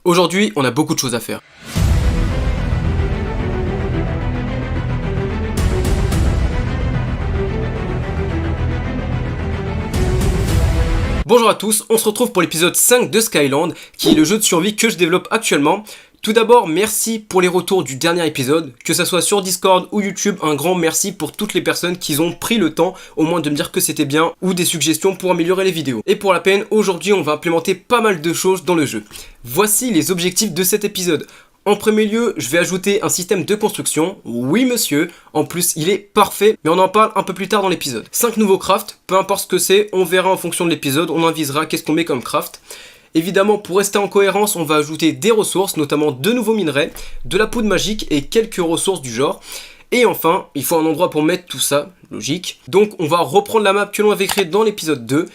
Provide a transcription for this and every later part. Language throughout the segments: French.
Aujourd'hui, on a beaucoup de choses à faire. Bonjour à tous, on se retrouve pour l'épisode 5 de Skyland, qui est le jeu de survie que je développe actuellement. Tout d'abord, merci pour les retours du dernier épisode, que ça soit sur Discord ou YouTube, un grand merci pour toutes les personnes qui ont pris le temps au moins de me dire que c'était bien ou des suggestions pour améliorer les vidéos. Et pour la peine, aujourd'hui on va implémenter pas mal de choses dans le jeu. Voici les objectifs de cet épisode. En premier lieu, je vais ajouter un système de construction, oui monsieur, en plus il est parfait, mais on en parle un peu plus tard dans l'épisode. 5 nouveaux crafts, peu importe ce que c'est, on verra en fonction de l'épisode, on avisera qu'est-ce qu'on met comme craft. Évidemment, pour rester en cohérence, on va ajouter des ressources, notamment 2 nouveaux minerais, de la poudre magique et quelques ressources du genre. Et enfin, il faut un endroit pour mettre tout ça, logique. Donc on va reprendre la map que l'on avait créée dans l'épisode 2.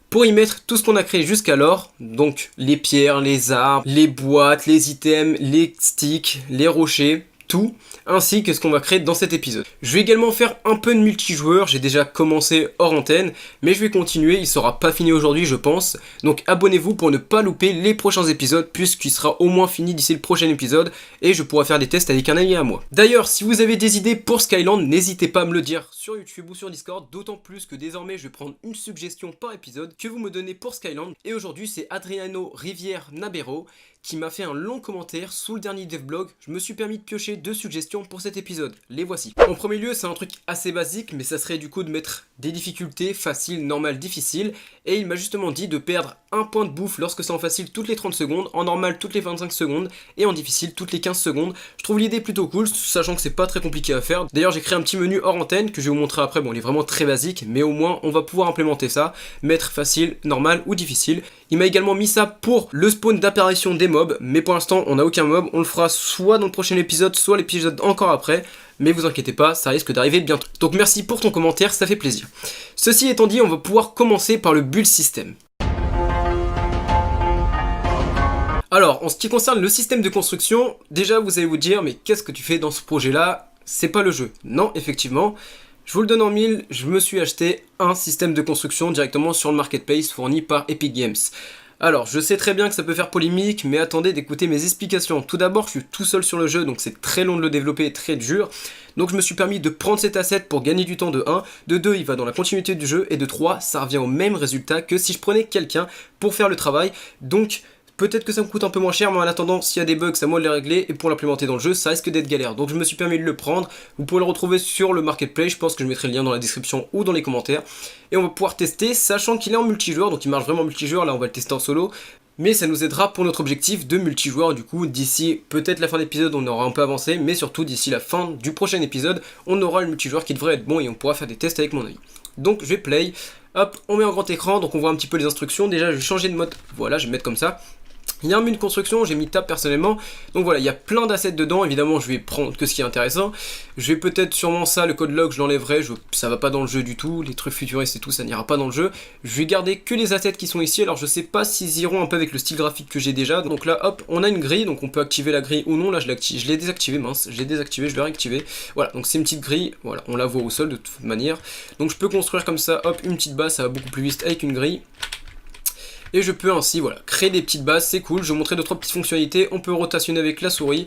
Pour y mettre tout ce qu'on a créé jusqu'alors, donc les pierres, les arbres, les boîtes, les items, les sticks, les rochers, tout, ainsi que ce qu'on va créer dans cet épisode. Je vais également faire un peu de multijoueur, j'ai déjà commencé hors antenne, mais je vais continuer, il sera pas fini aujourd'hui je pense, donc abonnez-vous pour ne pas louper les prochains épisodes, puisqu'il sera au moins fini d'ici le prochain épisode, et je pourrai faire des tests avec un ami à moi. D'ailleurs, si vous avez des idées pour Skyland, n'hésitez pas à me le dire sur YouTube ou sur Discord, d'autant plus que désormais je vais prendre une suggestion par épisode que vous me donnez pour Skyland, et aujourd'hui c'est Adriano Rivière Nabero, qui m'a fait un long commentaire sous le dernier devblog. Je me suis permis de piocher 2 suggestions pour cet épisode. Les voici. En premier lieu, c'est un truc assez basique, mais ça serait du coup de mettre des difficultés, facile, normal, difficile. Et il m'a justement dit de perdre un point de bouffe lorsque c'est en facile toutes les 30 secondes, en normal toutes les 25 secondes, et en difficile toutes les 15 secondes. Je trouve l'idée plutôt cool, sachant que c'est pas très compliqué à faire. D'ailleurs, j'ai créé un petit menu hors antenne que je vais vous montrer après. Bon, il est vraiment très basique, mais au moins on va pouvoir implémenter ça, mettre facile, normal ou difficile. Il m'a également mis ça pour le spawn d'apparition des mobs, mais pour l'instant on n'a aucun mob, on le fera soit dans le prochain épisode, soit l'épisode encore après, mais vous inquiétez pas, ça risque d'arriver bientôt. Donc merci pour ton commentaire, ça fait plaisir. Ceci étant dit, on va pouvoir commencer par le build system. Alors, en ce qui concerne le système de construction, déjà vous allez vous dire, mais qu'est-ce que tu fais dans ce projet-là? C'est pas le jeu. Non, effectivement, je vous le donne en mille, je me suis acheté un système de construction directement sur le marketplace fourni par Epic Games. Alors, je sais très bien que ça peut faire polémique, mais attendez d'écouter mes explications. Tout d'abord, je suis tout seul sur le jeu, donc c'est très long de le développer et très dur. Donc je me suis permis de prendre cet asset pour gagner du temps de 1, de 2, il va dans la continuité du jeu, et de 3, ça revient au même résultat que si je prenais quelqu'un pour faire le travail. Donc peut-être que ça me coûte un peu moins cher, mais en attendant, s'il y a des bugs, c'est à moi de les régler, et pour l'implémenter dans le jeu, ça risque d'être galère. Donc je me suis permis de le prendre, vous pouvez le retrouver sur le marketplace, je pense que je mettrai le lien dans la description ou dans les commentaires. Et on va pouvoir tester, sachant qu'il est en multijoueur, donc il marche vraiment en multijoueur, là on va le tester en solo. Mais ça nous aidera pour notre objectif de multijoueur, du coup d'ici peut-être la fin de l'épisode on aura un peu avancé, mais surtout d'ici la fin du prochain épisode, on aura le multijoueur qui devrait être bon et on pourra faire des tests avec mon avis. Donc je vais play, hop, on met en grand écran, donc on voit un petit peu les instructions, déjà je vais changer de mode, voilà je vais mettre comme ça. Il y a un menu de construction, j'ai mis tab personnellement, donc voilà, il y a plein d'assets dedans, évidemment je vais prendre que ce qui est intéressant. Je vais peut-être sûrement ça, le code log je l'enlèverai, ça va pas dans le jeu du tout, les trucs futuristes et tout ça n'ira pas dans le jeu. Je vais garder que les assets qui sont ici, alors je sais pas s'ils iront un peu avec le style graphique que j'ai déjà. Donc là hop, on a une grille, donc on peut activer la grille ou non, là je l'ai désactivé, mince, je l'ai désactivé, je vais réactiver. Voilà, donc c'est une petite grille, voilà, on la voit au sol de toute manière. Donc je peux construire comme ça, hop, une petite base, ça va beaucoup plus vite avec une grille. Et je peux ainsi, voilà, créer des petites bases, c'est cool. Je vais vous montrer 2-3 petites fonctionnalités. On peut rotationner avec la souris.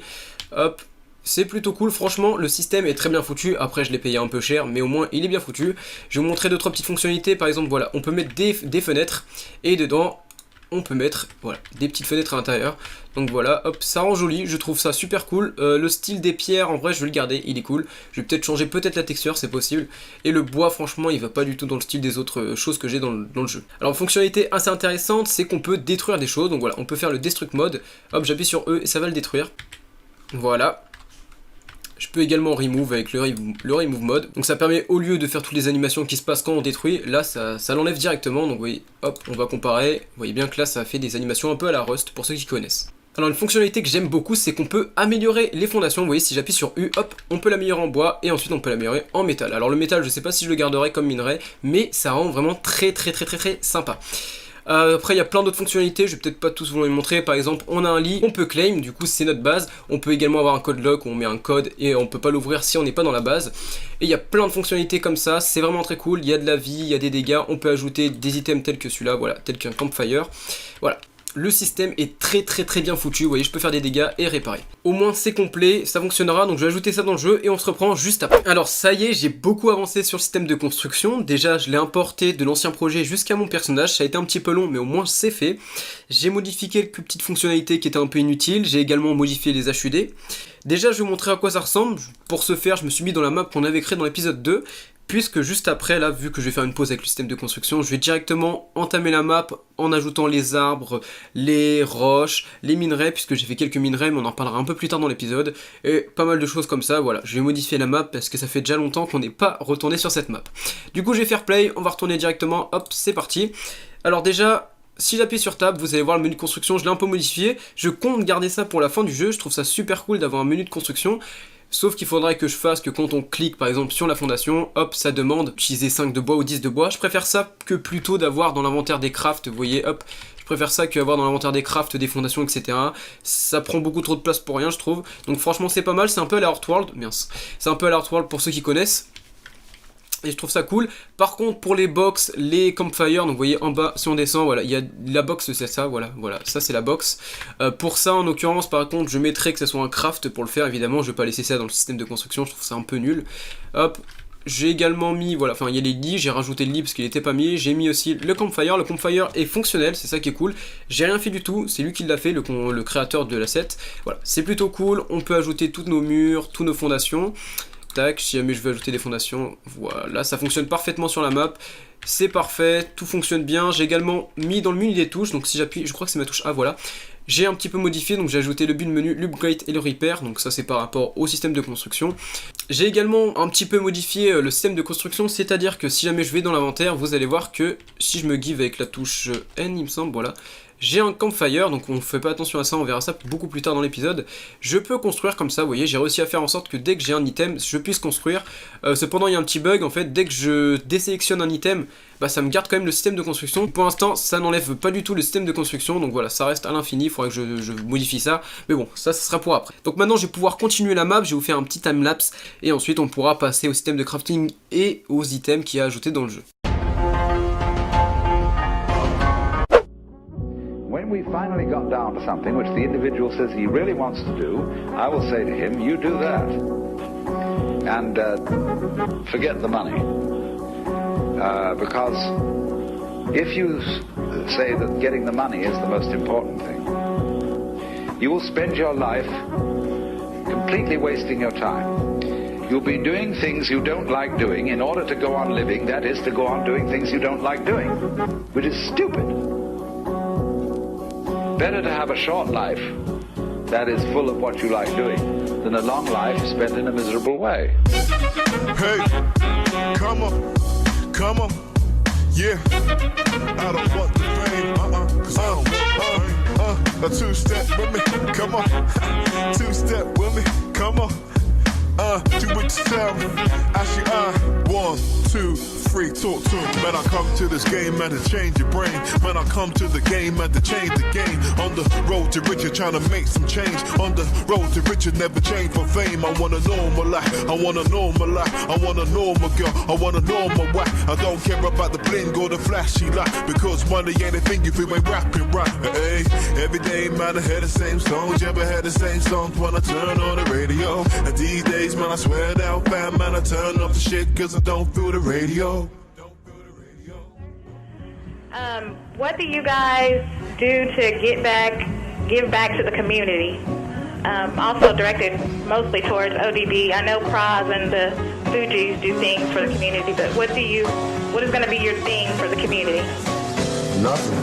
Hop, c'est plutôt cool. Franchement, le système est très bien foutu. Après, je l'ai payé un peu cher, mais au moins, il est bien foutu. Je vais vous montrer 2-3 petites fonctionnalités. Par exemple, voilà, on peut mettre des fenêtres. Et dedans, on peut mettre, voilà, des petites fenêtres à l'intérieur. Donc voilà, hop, ça rend joli, je trouve ça super cool. Le style des pierres, en vrai, je vais le garder, il est cool. Je vais peut-être changer la texture, c'est possible. Et le bois, franchement, il va pas du tout dans le style des autres choses que j'ai dans le jeu. Alors, fonctionnalité assez intéressante, c'est qu'on peut détruire des choses. Donc voilà, on peut faire le destruct mode. Hop, j'appuie sur E et ça va le détruire. Voilà. Je peux également remove avec le remove mode. Donc ça permet, au lieu de faire toutes les animations qui se passent quand on détruit, là ça l'enlève directement. Donc vous voyez, hop, on va comparer. Vous voyez bien que là ça fait des animations un peu à la Rust pour ceux qui connaissent. Alors une fonctionnalité que j'aime beaucoup, c'est qu'on peut améliorer les fondations. Vous voyez, si j'appuie sur U, hop, on peut l'améliorer en bois et ensuite on peut l'améliorer en métal. Alors le métal, je sais pas si je le garderai comme minerai, mais ça rend vraiment très sympa. Après il y a plein d'autres fonctionnalités, je vais peut-être pas tous vous les montrer. Par exemple, on a un lit, on peut claim, du coup c'est notre base. On peut également avoir un code lock où on met un code et on peut pas l'ouvrir si on n'est pas dans la base. Et il y a plein de fonctionnalités comme ça, c'est vraiment très cool. Il y a de la vie, il y a des dégâts, on peut ajouter des items tels que celui-là, voilà, tel qu'un campfire. Voilà. le système est très bien foutu, vous voyez je peux faire des dégâts et réparer. Au moins c'est complet, ça fonctionnera, donc je vais ajouter ça dans le jeu et on se reprend juste après. Alors ça y est, j'ai beaucoup avancé sur le système de construction, déjà je l'ai importé de l'ancien projet jusqu'à mon personnage, ça a été un petit peu long mais au moins c'est fait. J'ai modifié quelques petites fonctionnalités qui étaient un peu inutiles, j'ai également modifié les HUD. Déjà je vais vous montrer à quoi ça ressemble, pour ce faire je me suis mis dans la map qu'on avait créée dans l'épisode 2. Puisque juste après, là, vu que je vais faire une pause avec le système de construction, je vais directement entamer la map en ajoutant les arbres, les roches, les minerais, puisque j'ai fait quelques minerais, mais on en parlera un peu plus tard dans l'épisode, et pas mal de choses comme ça, voilà. Je vais modifier la map parce que ça fait déjà longtemps qu'on n'est pas retourné sur cette map. Du coup, je vais faire play, on va retourner directement, hop, c'est parti. Alors déjà, si j'appuie sur Tab, vous allez voir le menu de construction, je l'ai un peu modifié. Je compte garder ça pour la fin du jeu, je trouve ça super cool d'avoir un menu de construction. Sauf qu'il faudrait que je fasse que quand on clique par exemple sur la fondation, hop, ça demande d'utiliser 5 de bois ou 10 de bois. Je préfère ça que plutôt d'avoir dans l'inventaire des crafts, vous voyez, hop. Je préfère ça qu'avoir dans l'inventaire des crafts, des fondations, etc. Ça prend beaucoup trop de place pour rien, je trouve. Donc franchement, c'est pas mal, c'est un peu à la Heartworld. Mince. C'est un peu à la Heartworld pour ceux qui connaissent. Et je trouve ça cool. Par contre pour les box, les campfires, donc vous voyez en bas si on descend, voilà, il y a la box, c'est ça, voilà, ça c'est la box. Pour ça en l'occurrence par contre je mettrais que ce soit un craft pour le faire, évidemment je vais pas laisser ça dans le système de construction, je trouve ça un peu nul. Hop, j'ai également mis, voilà, enfin il y a les lits, j'ai rajouté le lit parce qu'il était pas mis, j'ai mis aussi le campfire est fonctionnel, c'est ça qui est cool. J'ai rien fait du tout, c'est lui qui l'a fait, le créateur de l'asset, voilà, c'est plutôt cool, on peut ajouter tous nos murs, toutes nos fondations. Tac, si jamais je veux ajouter des fondations, voilà, ça fonctionne parfaitement sur la map, c'est parfait, tout fonctionne bien. J'ai également mis dans le menu des touches, donc si j'appuie, je crois que c'est ma touche A, voilà. J'ai un petit peu modifié, donc j'ai ajouté le but de menu, l'upgrade et le repair, donc ça c'est par rapport au système de construction. J'ai également un petit peu modifié le système de construction, c'est-à-dire que si jamais je vais dans l'inventaire, vous allez voir que si je me give avec la touche N, il me semble, voilà. J'ai un campfire, donc on fait pas attention à ça, on verra ça beaucoup plus tard dans l'épisode. Je peux construire comme ça, vous voyez, j'ai réussi à faire en sorte que dès que j'ai un item, je puisse construire. Cependant, il y a un petit bug, en fait, dès que je désélectionne un item, bah ça me garde quand même le système de construction. Pour l'instant, ça n'enlève pas du tout le système de construction, donc voilà, ça reste à l'infini, il faudrait que je modifie ça. Mais bon, ça sera pour après. Donc maintenant, je vais pouvoir continuer la map, je vais vous faire un petit timelapse, et ensuite on pourra passer au système de crafting et aux items qu'il y a ajoutés dans le jeu. When we finally got down to something which the individual says he really wants to do, I will say to him, you do that. And forget the money. Because if you say that getting the money is the most important thing, you will spend your life completely wasting your time. You'll be doing things you don't like doing in order to go on living, that is, to go on doing things you don't like doing, which is stupid. Better to have a short life that is full of what you like doing than a long life spent in a miserable way. Hey, come on, yeah. I don't want the fame, cause I don't want the fame. A two-step with me, come on. Two-step with me, come on. Do it yourself. Actually, 1, 2, 3, talk to me. Man, I come to this game, man, to change your brain. Man, I come to the game, man, to change the game. On the road to riches, trying to make some change. On the road to riches, never change for fame. I want a normal life, I want a normal life. I want a normal girl, I want a normal wife. I don't care about the bling or the flashy life, because money ain't a thing if you ain't rapping right. Hey, every day, man, I hear the same songs. You ever heard the same songs when I turn on the radio? And these days, man, I swear down, fam, man, I turn off the shit cause I don't feel the radio. What do you guys do to give back to the community? Also directed mostly towards ODB. I know Praz and the Fugees do things for the community, but what is going to be your thing for the community? Nothing.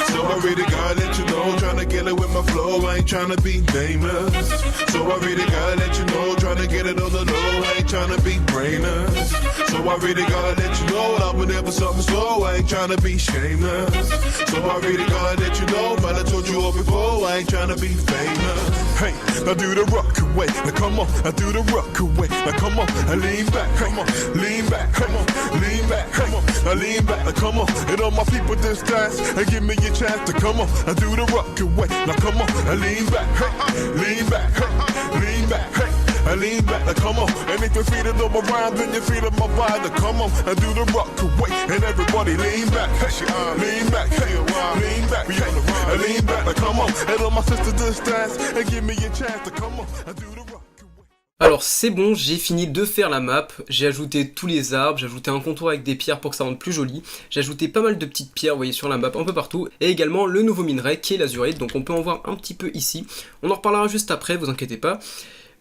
So I really gotta let you know, tryna get it with my flow, I ain't tryna be famous. So I really gotta let you know, tryna get it on the low, I ain't tryna be brainless. So I really gotta let you know, that whenever something's slow, I ain't tryna be shameless. So I really gotta let you know, man, I told you all before, I ain't tryna be famous. Hey, now do the rock away, now come on, now do the rock away, now come on, and lean back, come on, lean back, come on, lean back, come on, now lean back, now come on, and all my people this dance, and give me a chance to come on, and do the rock away, now come on, and lean back, hey, lean back, hey, lean back, hey. and lean back, now come on. And if you're feeling on my rhyme, then you're feeling my vibe, now come on and do the rock away. And everybody lean back, lean back, lean back, and lean back, now come on. And all my sisters just dance and give me a chance to come on and do the rock. Alors c'est bon, j'ai fini de faire la map, j'ai ajouté tous les arbres, j'ai ajouté un contour avec des pierres pour que ça rende plus joli, j'ai ajouté pas mal de petites pierres, vous voyez, sur la map un peu partout, et également le nouveau minerai qui est l'azurite, donc on peut en voir un petit peu ici, on en reparlera juste après, vous inquiétez pas.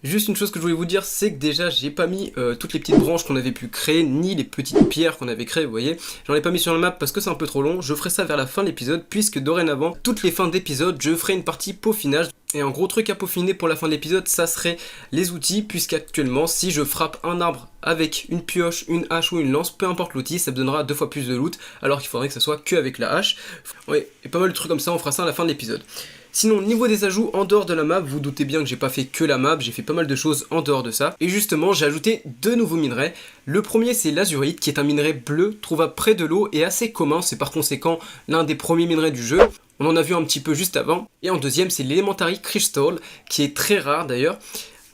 Juste une chose que je voulais vous dire, c'est que déjà j'ai pas mis toutes les petites branches qu'on avait pu créer, ni les petites pierres qu'on avait créées, vous voyez. J'en ai pas mis sur la map parce que c'est un peu trop long, je ferai ça vers la fin de l'épisode, puisque dorénavant, toutes les fins d'épisode, je ferai une partie peaufinage. Et un gros truc à peaufiner pour la fin de l'épisode, ça serait les outils, puisqu'actuellement, si je frappe un arbre avec une pioche, une hache ou une lance, peu importe l'outil, ça me donnera 2 fois plus de loot, alors qu'il faudrait que ça soit que avec la hache. Ouais, et pas mal de trucs comme ça, on fera ça à la fin de l'épisode. Sinon, niveau des ajouts en dehors de la map, vous doutez bien que j'ai pas fait que la map, j'ai fait pas mal de choses en dehors de ça. Et justement, j'ai ajouté 2 nouveaux minerais. Le premier, c'est l'azurite, qui est un minerai bleu, trouvable près de l'eau et assez commun, c'est par conséquent l'un des premiers minerais du jeu. On en a vu un petit peu juste avant. Et en deuxième, c'est l'Elementary Crystal, qui est très rare d'ailleurs.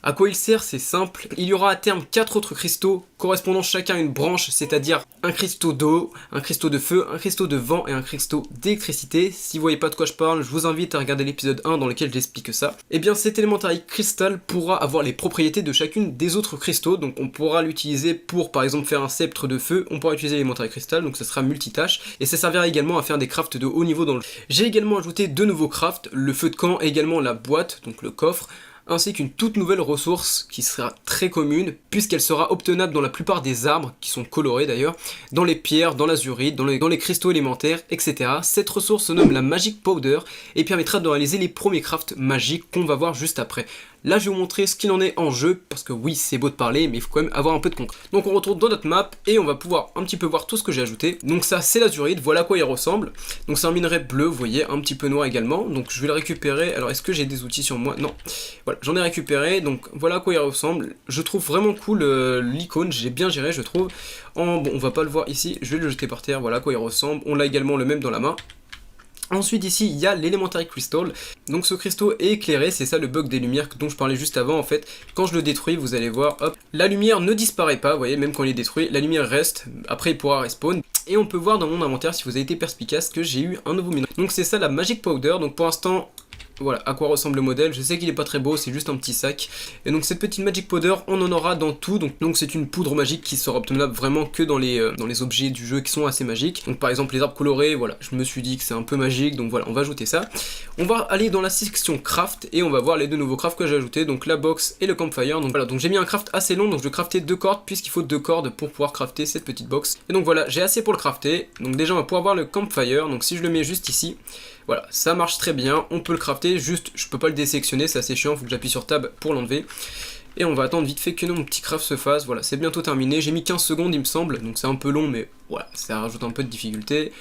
À quoi il sert? C'est simple. Il y aura à terme 4 autres cristaux correspondant chacun à une branche, c'est-à-dire un cristaux d'eau, un cristaux de feu, un cristaux de vent et un cristaux d'électricité. Si vous voyez pas de quoi je parle, je vous invite à regarder l'épisode 1 dans lequel j'explique ça. Et bien cet Elementary Crystal pourra avoir les propriétés de chacune des autres cristaux, donc on pourra l'utiliser pour par exemple faire un sceptre de feu, on pourra utiliser l'Elementary Crystal, donc ça sera multitâche, et ça servira également à faire des crafts de haut niveau dans le jeu. J'ai également ajouté 2 nouveaux crafts, le feu de camp et également la boîte, donc le coffre, ainsi qu'une toute nouvelle ressource qui sera très commune puisqu'elle sera obtenable dans la plupart des arbres, qui sont colorés d'ailleurs, dans les pierres, dans l'azurite, dans les cristaux élémentaires, etc. Cette ressource se nomme la Magic Powder et permettra de réaliser les premiers crafts magiques qu'on va voir juste après. Là je vais vous montrer ce qu'il en est en jeu, parce que oui c'est beau de parler, mais il faut quand même avoir un peu de concret. Donc on retourne dans notre map et on va pouvoir un petit peu voir tout ce que j'ai ajouté. Donc ça c'est l'azurite, voilà à quoi il ressemble. Donc c'est un minerai bleu, vous voyez, un petit peu noir également. Donc je vais le récupérer, alors est-ce que j'ai des outils sur moi? Non. Voilà, j'en ai récupéré, donc voilà à quoi il ressemble. Je trouve vraiment cool l'icône, j'ai bien géré je trouve. Bon on va pas le voir ici, je vais le jeter par terre, voilà à quoi il ressemble. On a également le même dans la main. Ensuite ici il y a l'Elementary Crystal, donc ce cristaux est éclairé, c'est ça le bug des lumières dont je parlais juste avant en fait. Quand je le détruis vous allez voir, hop, la lumière ne disparaît pas, vous voyez, même quand il est détruit, la lumière reste, après il pourra respawn. Et on peut voir dans mon inventaire, si vous avez été perspicace, que j'ai eu un nouveau minerai. Donc c'est ça la Magic Powder, donc pour l'instant... Voilà à quoi ressemble le modèle, je sais qu'il est pas très beau, c'est juste un petit sac. Et donc cette petite Magic Powder, on en aura dans tout, donc c'est une poudre magique qui sera obtenable vraiment que dans les objets du jeu qui sont assez magiques. Donc par exemple les arbres colorés, voilà, je me suis dit que c'est un peu magique, donc voilà, on va ajouter ça. On va aller dans la section craft et on va voir les 2 nouveaux crafts que j'ai ajoutés, donc la box et le campfire. Donc voilà, donc j'ai mis un craft assez long, donc je vais crafter 2 cordes puisqu'il faut 2 cordes pour pouvoir crafter cette petite box. Et donc voilà, j'ai assez pour le crafter, donc déjà on va pouvoir voir le campfire, donc si je le mets juste ici... Voilà, ça marche très bien, on peut le crafter, juste je peux pas le désélectionner, c'est assez chiant, faut que j'appuie sur tab pour l'enlever. Et on va attendre vite fait que mon petit craft se fasse, voilà, c'est bientôt terminé, j'ai mis 15 secondes il me semble, donc c'est un peu long mais voilà, ça rajoute un peu de difficulté.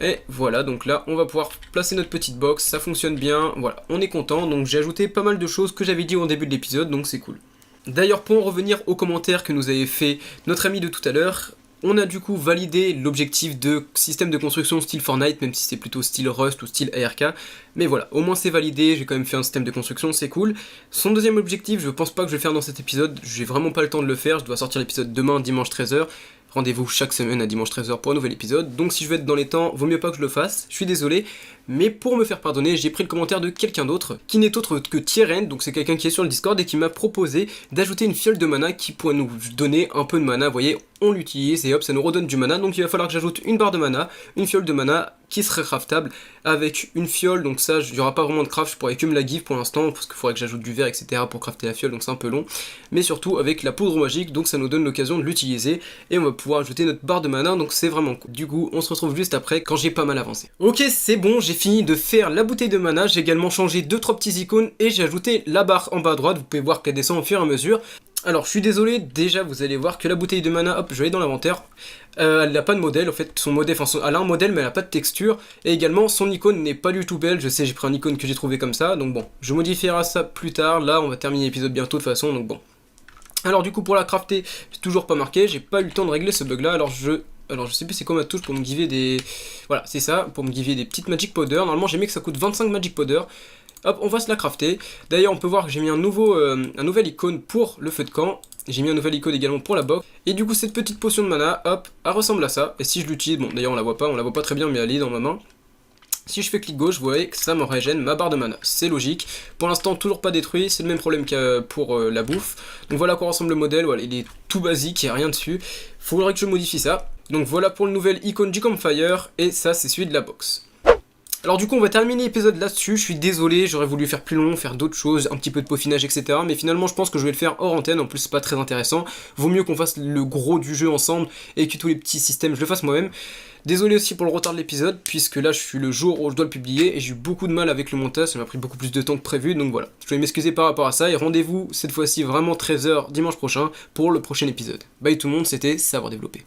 Et voilà, donc là on va pouvoir placer notre petite box, ça fonctionne bien, voilà, on est content, donc j'ai ajouté pas mal de choses que j'avais dit au début de l'épisode, donc c'est cool. D'ailleurs pour en revenir aux commentaires que nous avait fait notre ami de tout à l'heure, on a du coup validé l'objectif de système de construction style Fortnite, même si c'est plutôt style Rust ou style ARK. Mais voilà, au moins c'est validé, j'ai quand même fait un système de construction, c'est cool. Son deuxième objectif, je pense pas que je vais faire dans cet épisode, j'ai vraiment pas le temps de le faire, je dois sortir l'épisode demain, dimanche 13h. Rendez-vous chaque semaine à dimanche 13h pour un nouvel épisode, donc si je veux être dans les temps, vaut mieux pas que je le fasse, je suis désolé. Mais pour me faire pardonner, j'ai pris le commentaire de quelqu'un d'autre, qui n'est autre que Thierry, donc c'est quelqu'un qui est sur le Discord et qui m'a proposé d'ajouter une fiole de mana qui pourrait nous donner un peu de mana, vous voyez, on l'utilise et hop, ça nous redonne du mana, donc il va falloir que j'ajoute une barre de mana, une fiole de mana qui serait craftable avec une fiole, donc ça, il n'y aura pas vraiment de craft, je pourrais que me la give pour l'instant, parce qu'il faudrait que j'ajoute du verre, etc. pour crafter la fiole, donc c'est un peu long, mais surtout avec la poudre magique, donc ça nous donne l'occasion de l'utiliser, et on va pouvoir ajouter notre barre de mana, donc c'est vraiment cool. Du coup, on se retrouve juste après, quand j'ai pas mal avancé. Ok, c'est bon, j'ai fini de faire la bouteille de mana, j'ai également changé 2-3 petits icônes, et j'ai ajouté la barre en bas à droite, vous pouvez voir qu'elle descend au fur et à mesure. Alors je suis désolé, déjà vous allez voir que la bouteille de mana, hop, je vais aller dans l'inventaire, elle n'a pas de modèle en fait, son modèle, enfin elle a un modèle mais elle n'a pas de texture, et également son icône n'est pas du tout belle, je sais j'ai pris un icône que j'ai trouvé comme ça, donc bon, je modifierai ça plus tard, là on va terminer l'épisode bientôt de toute façon, donc bon. Alors du coup pour la crafter, c'est toujours pas marqué, j'ai pas eu le temps de régler ce bug là, alors je sais plus c'est quoi ma touche pour me giver des... Voilà, c'est ça, pour me giver des petites Magic Powder, normalement j'ai mis que ça coûte 25 Magic Powder. Hop, on va se la crafter. D'ailleurs, on peut voir que j'ai mis un nouvel icône pour le feu de camp. J'ai mis un nouvel icône également pour la box. Et du coup, cette petite potion de mana, hop, elle ressemble à ça. Et si je l'utilise, bon, d'ailleurs, on la voit pas très bien, mais elle est dans ma main. Si je fais clic gauche, vous voyez que ça me régène ma barre de mana. C'est logique. Pour l'instant, toujours pas détruit. C'est le même problème que pour la bouffe. Donc voilà à quoi ressemble le modèle. Voilà, il est tout basique, il n'y a rien dessus. Faudrait que je modifie ça. Donc voilà pour le nouvel icône du campfire. Et ça, c'est celui de la box. Alors du coup on va terminer l'épisode là-dessus, je suis désolé, j'aurais voulu faire plus long, faire d'autres choses, un petit peu de peaufinage etc. Mais finalement je pense que je vais le faire hors antenne, en plus c'est pas très intéressant. Vaut mieux qu'on fasse le gros du jeu ensemble et que tous les petits systèmes je le fasse moi-même. Désolé aussi pour le retard de l'épisode, puisque là je suis le jour où je dois le publier et j'ai eu beaucoup de mal avec le montage, ça m'a pris beaucoup plus de temps que prévu, donc voilà. Je vais m'excuser par rapport à ça et rendez-vous cette fois-ci vraiment 13h dimanche prochain pour le prochain épisode. Bye tout le monde, c'était Savoir Développer.